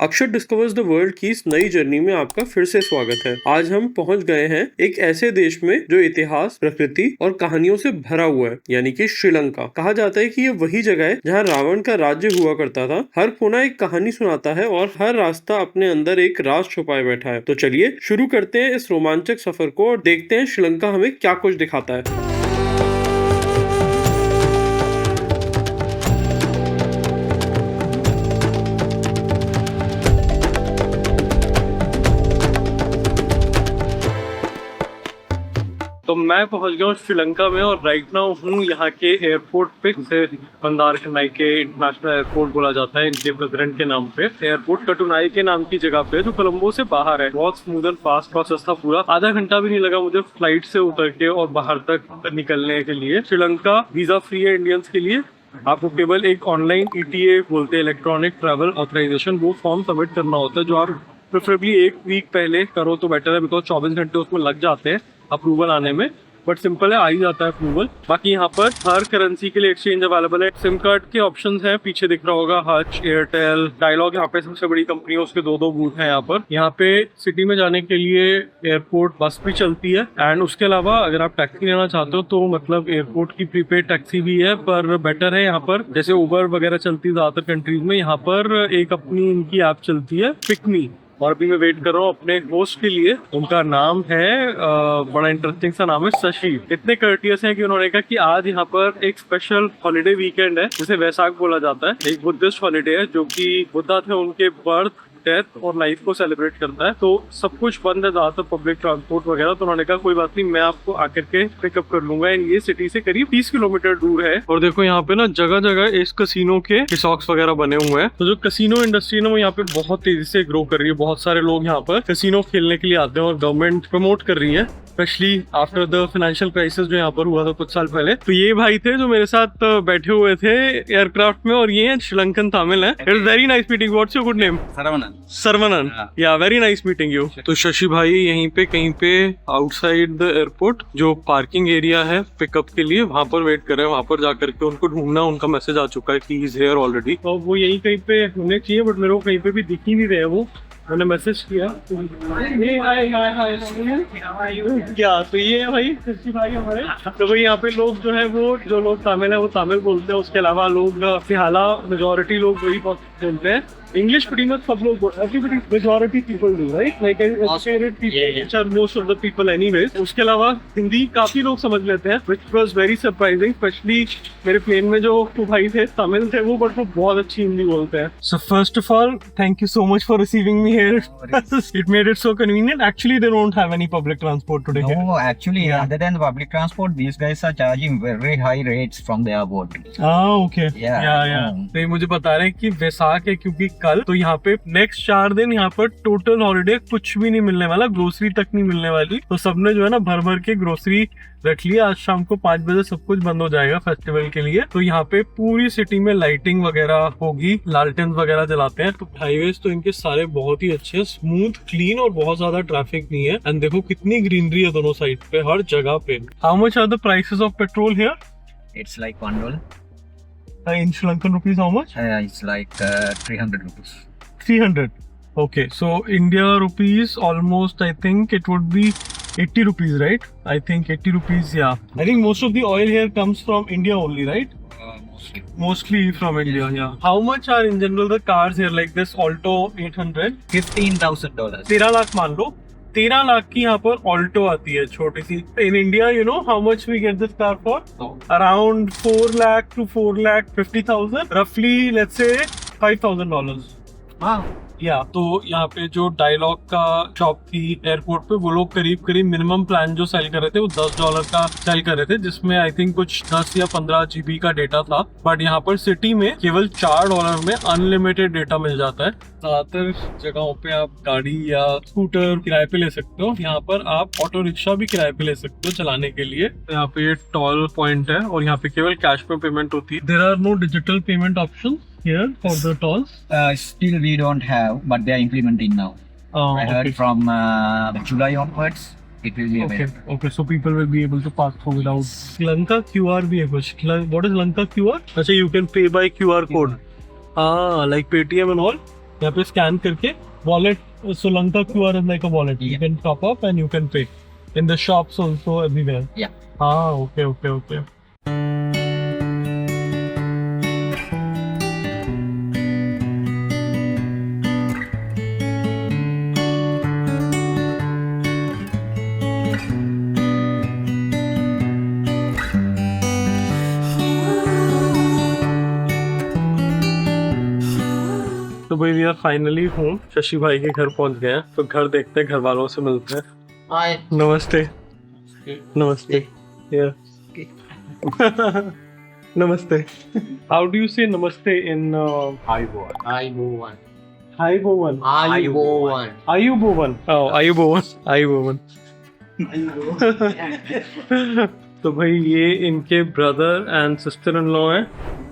अक्षर discovers the world की इस नई जर्नी में आपका फिर से स्वागत है। आज हम पहुंच गए हैं एक ऐसे देश में जो इतिहास, प्रकृति और कहानियों से भरा हुआ है, यानी कि श्रीलंका। कहा जाता है कि ये वही जगह है जहां रावण का राज्य हुआ करता था। हर कोना एक कहानी सुनाता है और हर रास्ता अपने अंदर एक राज छुपाए बैठा है। तो चलिए शुरू करते हैं इस रोमांचक सफर को और देखते हैं श्रीलंका हमें क्या कुछ दिखाता है। तो मैं पहुंच गया हूँ श्रीलंका में और राइट नाउ हूँ यहाँ के एयरपोर्ट पे, जिसे बंदार कटुनाइके इंटरनेशनल एयरपोर्ट बोला जाता है इनके प्रेसिडेंट के नाम पे। एयरपोर्ट कटुनाइके नाम की जगह पे जो कोलंबो से बाहर है। बहुत स्मूथ एंड फास्ट प्रोसेस था पूरा। आधा घंटा भी नहीं लगा मुझे फ्लाइट से उतर के और बाहर तक निकलने के लिए। श्रीलंका वीजा फ्री है इंडियंस के लिए। आपको केवल एक ऑनलाइन ETA बोलते हैं, इलेक्ट्रॉनिक ट्रैवल ऑथराइजेशन, वो फॉर्म सबमिट करना होता है जो आप प्रेफरेबली 1 वीक पहले करो तो बेटर है, बिकॉज 24 घंटे उसमें लग जाते हैं अप्रूवल आने में। बट सिंपल है, आ ही जाता है अप्रूवल। बाकी यहाँ पर हर करेंसी के लिए एक्सचेंज अवेलेबल है। सिम कार्ड के ऑप्शंस हैं, पीछे दिख रहा होगा हच, एयरटेल, डायलॉग। यहाँ पे सबसे बड़ी कंपनी है, उसके 2-2 बूथ हैं यहाँ पर। यहाँ पे सिटी में जाने के लिए एयरपोर्ट बस भी चलती है एंड उसके अलावा अगर आप टैक्सी लेना चाहते हो तो मतलब एयरपोर्ट की प्रीपेड टैक्सी भी है, पर बेटर है यहाँ पर। जैसे उबर वगैरह चलती है ज्यादातर कंट्रीज में, यहाँ पर एक अपनी इनकी ऐप चलती है पिकमी। और अभी मैं वेट कर रहा हूँ अपने होस्ट के लिए। उनका नाम है बड़ा इंटरेस्टिंग सा नाम है, शशि। इतने कर्टियस हैं कि उन्होंने कहा कि आज यहाँ पर एक स्पेशल हॉलिडे वीकेंड है जिसे वैसाख बोला जाता है। एक बुद्धिस्ट हॉलिडे है जो कि बुद्धा थे, उनके बर्थ, डेथ और लाइफ को सेलिब्रेट करता है। तो सब कुछ बंद है, ज्यादातर पब्लिक ट्रांसपोर्ट वगैरह। तो उन्होंने कहा कोई बात नहीं, मैं आपको आकर के पिकअप कर लूंगा। ये सिटी से करीब 30 किलोमीटर दूर है। और देखो यहाँ पे ना जगह जगह इस कसिनो के रिसॉर्ट्स वगैरह बने हुए हैं। तो जो कसिनो इंडस्ट्री है वो यहाँ पे बहुत तेजी से ग्रो कर रही है। बहुत सारे लोग यहाँ पर कसिनो खेलने के लिए आते हैं और गवर्नमेंट प्रमोट कर रही है, specially after the financial crisis जो यहाँ पर हुआ था कुछ साल पहले। तो ये भाई थे जो मेरे साथ बैठे हुए थे एयरक्राफ्ट में, और ये श्रीलंकन तमिल है। It is very nice meeting. What's your good name? Saravanan. या वेरी नाइस मीटिंग यू। तो शशि भाई यहीं पे कहीं पे आउटसाइड द एयरपोर्ट जो पार्किंग एरिया है पिकअप के लिए, वहां पर वेट कर रहे हैं। वहां पर जाकर के उनको ढूंढना, उनका मैसेज आ चुका है कि ही इज हियर ऑलरेडी। तो वो यहीं कहीं पे होने चाहिए, बट मेरे को कहीं पे भी दिख ही नहीं रहे वो। मैंने मैसेज किया क्या, तो ये है भाई शशि भाई हमारे। तो भाई यहाँ पे लोग जो है वो, जो लोग तमिल है वो तमिल बोलते हैं। उसके अलावा लोग फिलहाल मेजोरिटी लोग वही बोलते हैं इंग्लिश। pretty much सब लोग everybody, majority people do, right? Like educated people, which are most of the people anyways. उसके अलावा हिंदी काफी लोग समझ लेते हैं, which was very surprising, especially मेरे प्लेन में जो भाई थे तमिल थे वो, बट वो बहुत अच्छी हिंदी बोलते हैं। So first of all, thank you so much for receiving me here. It made it so convenient. Actually, they don't have any public transport today. No, actually, other than the public transport, these guys are charging very high rates from their boat. Okay. Yeah. तो मुझे बता रहे हैं कि वैसाख है क्योंकि कल, तो यहाँ पे नेक्स्ट 4 दिन यहाँ पर टोटल हॉलिडे, कुछ भी नहीं मिलने वाला, ग्रोसरी तक नहीं मिलने वाली। तो सबने जो है ना भर भर के ग्रोसरी रख लिया। आज शाम को 5 बजे सब कुछ बंद हो जाएगा फेस्टिवल के लिए। तो यहाँ पे पूरी सिटी में लाइटिंग वगैरह होगी, लालटेन वगैरह जलाते हैं। तो हाईवेज तो इनके सारे बहुत ही अच्छे, स्मूथ, क्लीन और बहुत ज्यादा ट्रैफिक नहीं है। एंड देखो कितनी ग्रीनरी है दोनों साइड पे, हर जगह पे। How much are the prices of petrol here? It's like $1. In Sri Lankan rupees, how much? It's like 300 rupees. 300. Okay, so India rupees almost, I think it would be 80 rupees, right? I think 80 rupees, yeah. I think most of the oil here comes from India only, right? Mostly from India, yeah. How much are in general the cars here, like this Alto 800? $15,000. 13 lakh मान लो। 13 लाख की यहाँ पर Alto आती है, छोटी सी। In India you know how much we get this car for? Around 4 lakh to 4,50,000, रफली let's say $5,000। Wow. या तो यहाँ पे जो डायलॉग का शॉप थी एयरपोर्ट पे, वो लोग करीब करीब मिनिमम प्लान जो सेल कर रहे थे वो $10 का सेल कर रहे थे, जिसमें आई थिंक कुछ 10 या 15 GB का डेटा था। बट यहाँ पर सिटी में केवल $4 में अनलिमिटेड डेटा मिल जाता है। ज्यादातर जगहों पे आप गाड़ी या स्कूटर किराए पे ले सकते हो, यहाँ पर आप ऑटो रिक्शा भी किराए पे ले सकते हो चलाने के लिए। यहाँ पे टोल पॉइंट है और यहाँ पे केवल कैश में पेमेंट होती है। There are no digital payment option here for the tolls? Still we don't have, but they are implementing now. I heard from July onwards it will be available. Okay, so people will be able to pass through without Lanka QR भी है कुछ। What is Lanka QR? अच्छा, you can pay by QR code. Like Paytm and all? यहाँ पे scan करके wallet, Sri Lanka QR is like a wallet. You Yeah. can top up and you can pay in the shops also everywhere. Yeah. Ah, okay. तो भाई we are finally home, Shashi भाई के घर पहुंच गए हैं। तो घर देखते हैं, घर वालों से मिलते हैं। Hi. नमस्ते। नमस्ते। Yeah. नमस्ते। How do you say नमस्ते in Ayubowan. Ayubowan? Ayubowan. Ayubowan. Oh, Ayubowan. तो भाई ये इनके brother and sister in law हैं।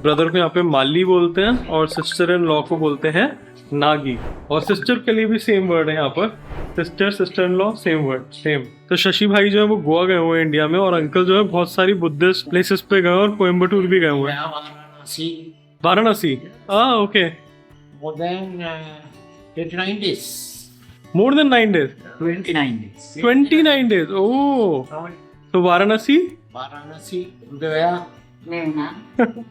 ब्रदर को यहाँ पे माली बोलते हैं और सिस्टर इन लॉ को बोलते हैं नागी। और सिस्टर के लिए भी सेम वर्ड है यहाँ पर, sister in law, same word, same. तो शशि भाई जो है वो गोवा गए हुए हैं इंडिया में, और अंकल जो है बहुत सारी बुद्धिस्ट प्लेसेस पे गए और कोयम्बटूर भी गए हुए हैं। Varanasi. Okay. More than 29 days. More than 9 days। 29 days. 29 days। ओह। तो Varanasi, Varanasi, Gaya,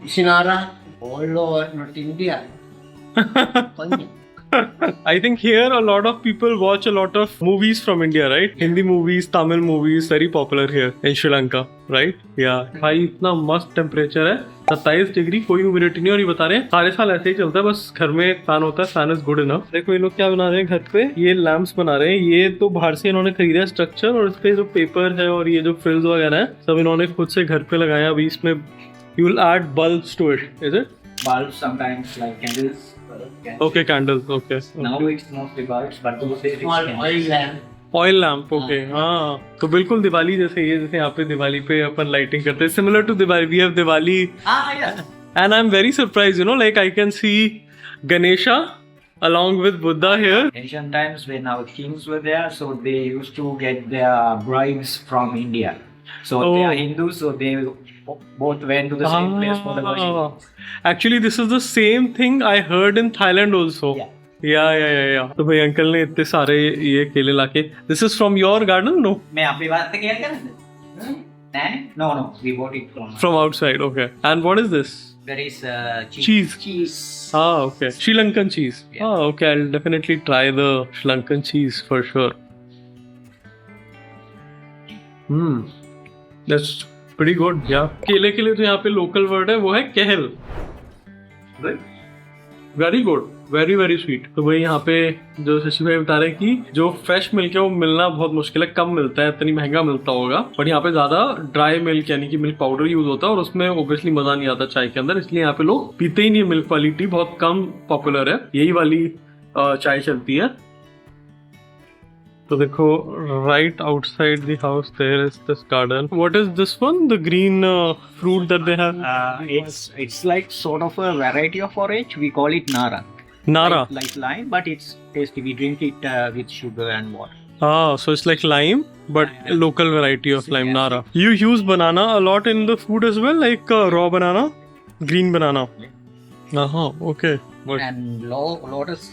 Sinara, all over North India. I think here a lot of people watch a lot of movies from India, right? Hindi movies, Tamil movies, very popular here in Sri Lanka, right? Yeah. भाई इतना मस्त temperature है, 27 degree, कोई humidity नहीं। और ये बता रहे हैं सारे साल ऐसे ही चलता है, बस घर में फैन होता है, फैन इज गुड इनफ। देखो ये लोग क्या बना रहे हैं घर पे, ये लैंप्स बना रहे हैं। ये तो बाहर से इन्होंने खरीदा है स्ट्रक्चर, और इस पे जो पेपर है और ये जो फ्रिल्स वगैरह है सब इन्होंने खुद से घर पे लगाया। अभी इसमें you will add bulbs to it, is it? Bulbs sometimes like candles. Okay, candles, okay. Now it's mostly bulbs, but those days it's candles. Oil lamp, okay. हाँ, तो बिल्कुल दिवाली जैसे ये, जैसे यहाँ पे दिवाली पे अपन लाइटिंग करते हैं, similar to Diwali, we have Diwali. Yeah. And I'm very surprised, you know, like I can see Ganesha along with Buddha here. Ancient times when our kings were there, so they used to get their bribes from India. So they are Hindus, so they both went to the same place for the worship. Actually, this is the same thing I heard in Thailand also. Yeah. Yeah. तो भाई uncle ने इतने सारे ये केले लाके, this is from your garden? No? मैं अपनी बात से क्या कर? No, we bought it From outside, okay. And what is this? There is Cheese. Cheese. Okay. Sri Lankan cheese. Yeah. Okay. I'll definitely try the Sri Lankan cheese for sure. That's pretty good. Yeah. केले के लिए तो यहाँ पे local word है, वो है कहल. Right? Very good. Very very sweet. तो भाई यहाँ पे जो शशि भाई बता रहे हैं कि जो फ्रेश मिल्क है वो मिलना बहुत मुश्किल है, कम मिलता है, इतनी महंगा मिलता होगा। बट यहाँ पे ज्यादा ड्राई मिल्क यानी कि मिल्क पाउडर यूज होता है, और उसमें ओब्वियसली मजा नहीं आता चाय के अंदर, इसलिए यहाँ पे लोग पीते ही नहीं। मिल्क वाली टी बहुत कम पॉपुलर है, यही वाली चाय चलती है। तो देखो right outside the house there is this garden. What is this one, the green fruit that they have? It's like sort of a variety of orange. We call it Nara. Nara. Like lime, but it's tasty. We drink it with sugar and water. So it's like lime, but local variety of lime, Nara. You use banana a lot in the food as well, like raw banana, green banana. Okay. And lotus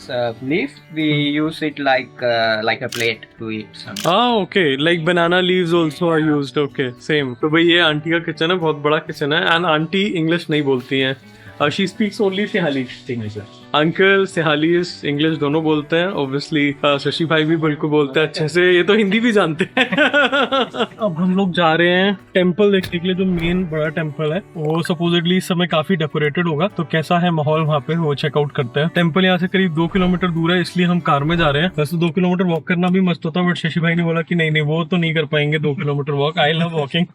leaf, we use it like a plate to eat. Okay. Like banana leaves also are used. Okay, same. तो भाई ये aunty का kitchen है, बहुत बड़ा kitchen है, and aunty English नहीं बोलती हैं। She speaks only Sihali English. Uncle Sinhalese English दोनों बोलते हैं ऑब्वियसली। शशि भाई भी बिल्कुल बोलते हैं अच्छे से, ये तो हिंदी भी जानते हैं। अब हम लोग जा रहे हैं टेम्पल देखने के लिए, जो मेन बड़ा टेम्पल है वो सपोजिटली इस समय काफी डेकोरेटेड होगा, तो कैसा है माहौल वहाँ पे वो चेकआउट करते हैं। टेम्पल यहाँ से करीब 2 किलोमीटर दूर है, इसलिए हम कार में जा रहे हैं। वैसे 2 किलोमीटर वॉक करना भी मस्त होता, बट शशि भाई ने बोला कि नहीं वो तो नहीं कर पाएंगे 2 kilometre walk, I love walking.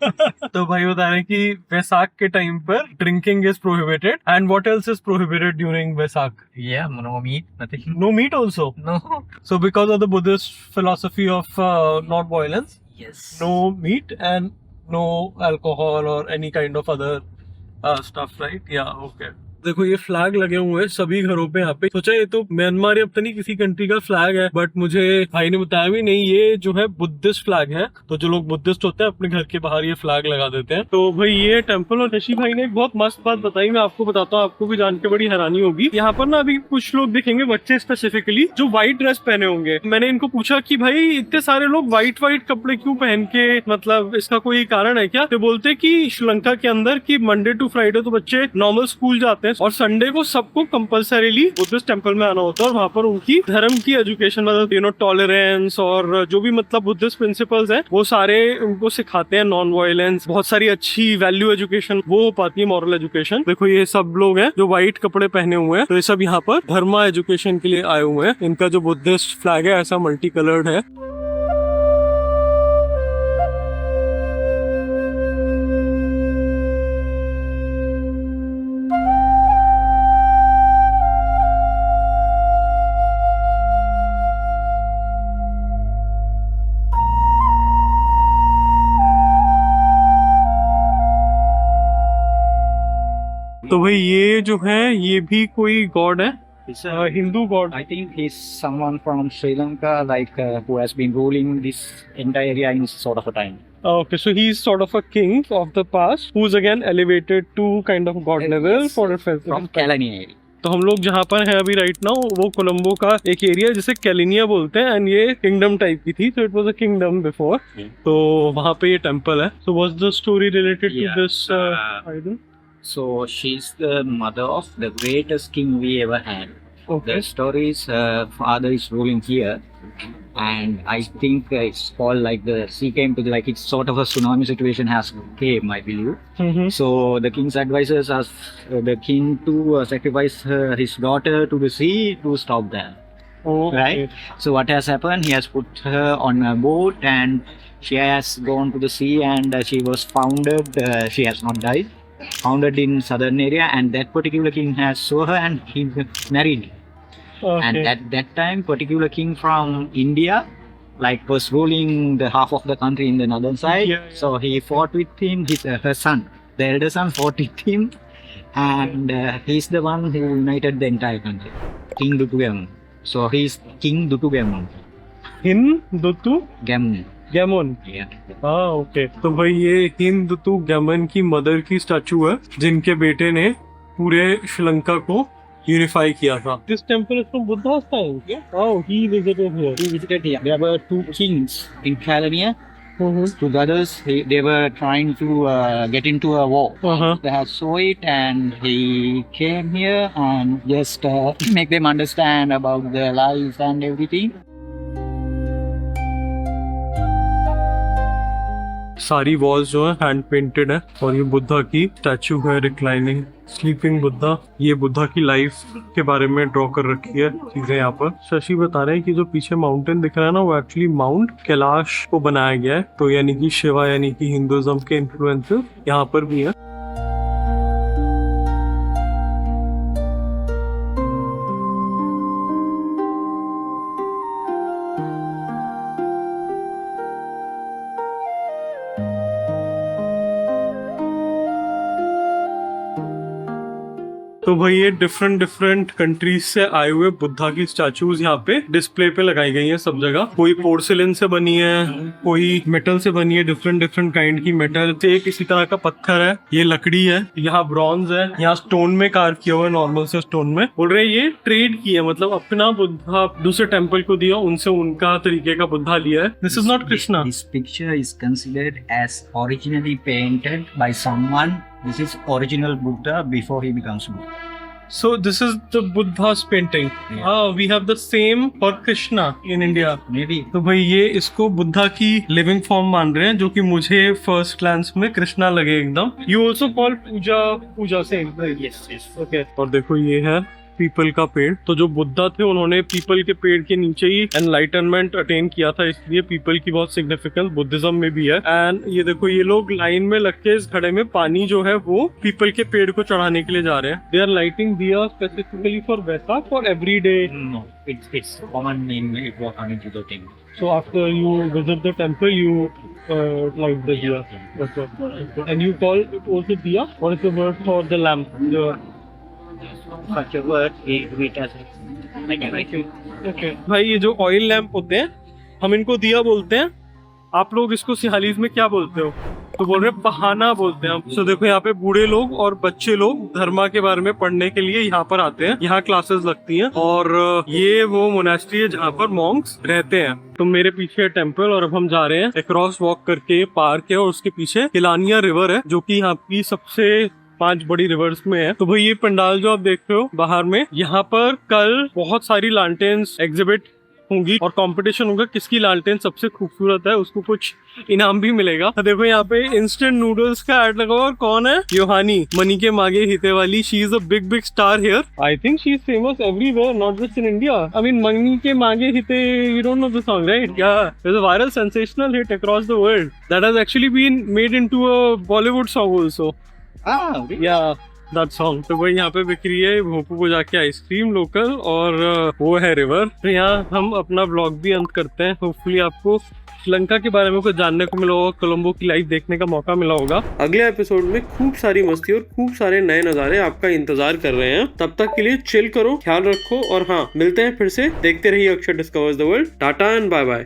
तो भाई बता रहे हैं कि वैसाख के टाइम पर drinking is prohibited, and what else is prohibited during Vaisakh? Yeah, no meat, nothing. No meat also? No. So because of the Buddhist philosophy of not violence, Yes. no meat and no alcohol or any kind of other stuff, right? Yeah, okay. देखो ये flag लगे हुए हैं सभी घरों पे यहाँ पे। सोचा ये तो म्यांमार या पता नहीं किसी कंट्री का फ्लैग है, बट मुझे भाई ने बताया भी नहीं, ये जो है बुद्धिस्ट फ्लैग है। तो जो लोग बुद्धिस्ट होते हैं अपने घर के बाहर ये फ्लैग लगा देते हैं। तो भाई ये टेम्पल, और ऋषि भाई ने एक बहुत मस्त बात बताई, मैं आपको बताता हूँ, आपको भी जान के बड़ी हैरानी होगी। यहाँ पर ना अभी कुछ लोग दिखेंगे, बच्चे स्पेसिफिकली, जो व्हाइट ड्रेस पहने होंगे। मैंने इनको पूछा कि भाई इतने सारे लोग व्हाइट कपड़े क्यों पहन के, मतलब इसका कोई कारण है क्या? तो बोलते कि श्रीलंका के अंदर कि मंडे टू फ्राइडे तो बच्चे नॉर्मल स्कूल जाते हैं और संडे को सबको कंपलसरीली बुद्धिस्ट टेम्पल में आना होता है, और वहाँ पर उनकी धर्म की एजुकेशन, मतलब टॉलरेंस और जो भी मतलब बुद्धिस्ट प्रिंसिपल्स हैं वो सारे उनको सिखाते हैं। नॉन वायलेंस, बहुत सारी अच्छी वैल्यू एजुकेशन वो हो पाती है, मॉरल एजुकेशन। देखो ये सब लोग हैं जो व्हाइट कपड़े पहने हुए हैं, तो ये सब यहाँ पर धर्मा एजुकेशन के लिए आए हुए हैं। इनका जो बुद्धिस्ट फ्लैग है ऐसा मल्टी कलर्ड है। तो भाई ये जो है ये भी कोई गॉड है, Hindu God. I think he's someone from Sri Lanka, like who has been ruling this entire area in sort of a time. Okay, so he's sort of a king of the past who's again elevated to kind of god level Yes. for From Kelani area. तो हम लोग जहाँ पर हैं अभी right now वो कोलंबो का एक एरिया जिसे कैलिनिया बोलते हैं, एंड ये किंगडम टाइप की थी, तो it was a kingdom before. तो वहाँ पे ये टेंपल है। So what's the story related to this idol? So she's the mother of the greatest king we ever had. Okay. The story is her father is ruling here, and I think it's called like the sea came to like it's sort of a tsunami situation has came, I believe. Mm-hmm. So the king's advisors asked the king to sacrifice his daughter to the sea to stop that. Oh, Right. So what has happened? He has put her on a boat, and she has gone to the sea, and she was founded. She has not died. Founded in southern area, and that particular king has saw her, and he married. Okay. And at that time, particular king from India, like was ruling the half of the country in the northern side. Yeah. So he fought with him. Her son, the elder son, fought with him, and he's the one who united the entire country. King Dutugamon. So he's King Dutugamon. हिंदुतु Gamon. Gammon. Yeah. हाँ okay. तो भाई ये हिंदुतु Gammon की mother की statue है जिनके बेटे ने पूरे श्रीलंका को यूनिफाई किया था। This temple is from Buddha's time. Oh, he visited here. He visited here. There were two kings in Calania. Mm-hmm. Two brothers. They were trying to get into a war. Uh-huh. They had saw it, and he came here and just make them understand about their lives and everything. सारी walls जो है hand painted है, और ये बुद्धा की statue है, reclining sleeping Buddha. ये बुद्धा की लाइफ के बारे में ड्रॉ कर रखी है चीजें यहाँ पर। शशि बता रहे हैं कि जो पीछे माउंटेन दिख रहा है ना वो एक्चुअली माउंट कैलाश को बनाया गया है। तो यानी कि शिवा यानी कि हिंदुइज्म के इन्फ्लुएंसेस यहाँ पर भी है। तो भाई ये डिफरेंट कंट्रीज से आए हुए बुद्धा की स्टैचूज यहाँ पे डिस्प्ले पे लगाई गई हैं सब जगह। कोई पोर्सिलेन से बनी है, कोई मेटल से बनी है, डिफरेंट काइंड की मेटल से। किसी तरह का पत्थर है, ये लकड़ी है, यहाँ ब्रॉन्ज है, यहाँ स्टोन में कार्व किया हुआ है, नॉर्मल से स्टोन में। बोल रहे ये ट्रेड की है, मतलब अपना बुद्धा दूसरे टेम्पल को दिया, उनसे उनका तरीके का बुद्धा लिया है। This is not Krishna. This picture is considered as originally painted by someone. This is original Buddha before he becomes Buddha. So this is the Buddha's painting. Yeah. We have the same for Krishna in India. Maybe. तो भाई ये इसको बुद्धा की living form मान रहे हैं, जो कि मुझे फर्स्ट ग्लांस में कृष्णा लगे एकदम। You also call puja same. Yes, yes. Okay. और देखो ये है पीपल का पेड़। तो जो बुद्धा थे उन्होंने पीपल के पेड़ के नीचे ही एनलाइटनमेंट अटेन किया था, इसलिए पीपल की बहुत सिग्निफिकेंस बुद्धिज्म में भी है। एंड ये देखो ये लोग लाइन में लग के इस घड़े में पानी जो है वो पीपल के पेड़ को चढ़ाने के लिए जा रहे हैं। दे आर लाइटिंग दिया स्पेसिफिकली फॉर वैसाख और every day. No, it's common in the thing. So after you visit the temple, you light the diya. Okay. And you call it also diya? What is the word for the lamp? for your work. We does it. Like भाई ये जो oil lamp होते हैं हम इनको दिया बोलते हैं, आप लोग इसको सिहालीज में क्या बोलते हो? तो बोल रहे हैं पहाना बोलते हैं हम। तो देखो यहाँ पे बूढ़े लोग और बच्चे लोग धर्मा के बारे में पढ़ने के लिए यहाँ पर आते हैं, यहाँ क्लासेस लगती हैं और ये वो मोनेस्ट्री है जहाँ पर मॉन्क्स रहते हैं। तो मेरे पीछे टेम्पल और अब हम जा रहे हैं अक्रॉस वॉक करके, पार्क है और उसके पीछे किलानिया रिवर है जो कि यहाँ की सबसे 5 बड़ी रिवर्स में है। तो भाई ये पंडाल जो आप देख रहे हो बाहर में, यहाँ पर कल बहुत सारी लालटेन्स एग्जिबिट होंगी और कंपटीशन होगा किसकी लालटेन सबसे खूबसूरत है, उसको कुछ इनाम भी मिलेगा। तो देखो यहाँ पे इंस्टेंट नूडल्स का ऐड लगा हुआ और कौन है? योहानी, मनी के मांगे हिते वाली। She is a big star here. I think she is famous everywhere, not just in India. I mean money के मांगे हिते, you don't know the song right? या there's a viral sensational hit across the world that has actually been made into a Bollywood song also. या that song. तो वही यहाँ पे बिक रही है भोपू को जाके आइसक्रीम लोकल और वो है रिवर। तो यहाँ हम अपना ब्लॉग भी अंत करते हैं। होपफुली आपको श्रीलंका के बारे में कुछ जानने को मिला होगा, कोलंबो की लाइफ देखने का मौका मिला होगा। अगले एपिसोड में खूब सारी मस्ती और खूब सारे नए नज़ारे आपका इंतजार कर रहे हैं। तब तक के लिए चिल करो, ख्याल रखो और हाँ, मिलते हैं फिर से। देखते रहिए Akshar discovers the world. Tata and bye bye.